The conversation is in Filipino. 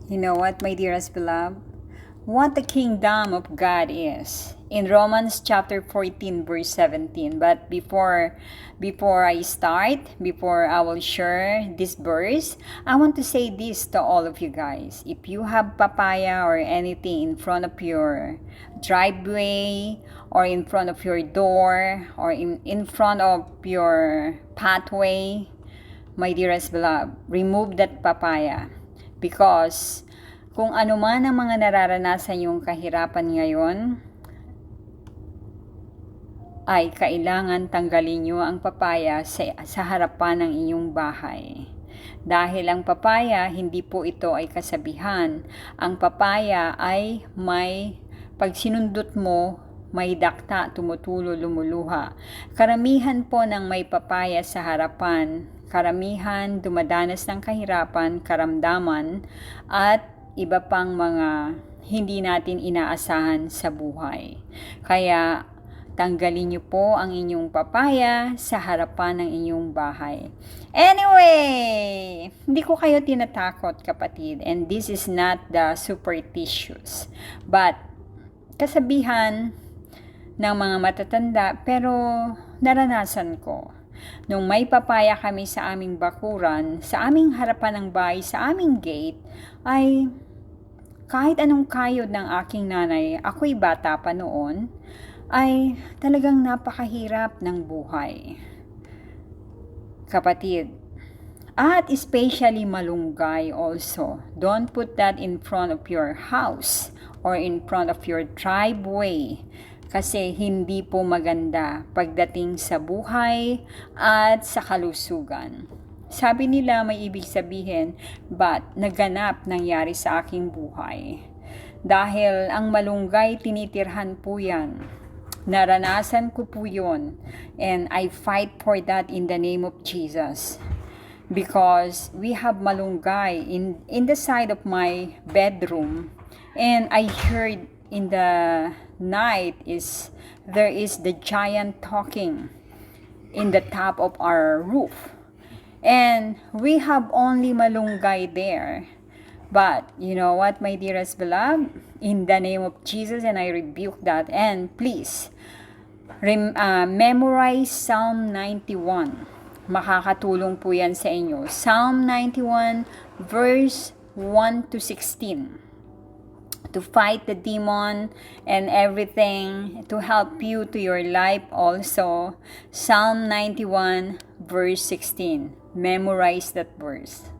You know what, my dearest beloved? What the kingdom of God is. In Romans chapter 14 verse 17. But before I will share this verse, I want to say this to all of you guys. If you have papaya or anything in front of your driveway or in front of your door or in front of your pathway, my dearest beloved, remove that papaya. Because kung ano man ang mga nararanasan yung kahirapan ngayon, ay kailangan tanggalin nyo ang papaya sa harapan ng inyong bahay. Dahil ang papaya, hindi po ito ay kasabihan. Ang papaya ay pag sinundot mo, may dakta, tumutulo, lumuluha. Karamihan po ng may papaya sa harapan, karamihan dumadanas ng kahirapan, karamdaman, at iba pang mga hindi natin inaasahan sa buhay. Kaya tanggalin niyo po ang inyong papaya sa harapan ng inyong bahay. Anyway, hindi ko kayo tinatakot, kapatid, and this is not the superstitious, but kasabihan ng mga matatanda, pero naranasan ko. Nung may papaya kami sa aming bakuran, sa aming harapan ng bahay, sa aming gate, ay kahit anong kayod ng aking nanay, ako'y bata pa noon, ay talagang napakahirap ng buhay. Kapatid, at especially malunggay also. Don't put that in front of your house or in front of your driveway. Kasi hindi po maganda pagdating sa buhay at sa kalusugan. Sabi nila may ibig sabihin, but naganap nangyari sa aking buhay. Dahil ang malunggay tinitirhan po yan. Naranasan ko po yun. And I fight for that in the name of Jesus. Because we have malunggay in the side of my bedroom. And I heard in the night there is the giant talking in the top of our roof. And we have only malunggay there. But you know what, my dearest beloved? In the name of Jesus, and I rebuke that. And please, memorize Psalm 91. Makakatulong po yan sa inyo. Psalm 91 verse 1 to 16. To fight the demon and everything, to help you to your life also. Psalm 91 verse 16. Memorize that verse.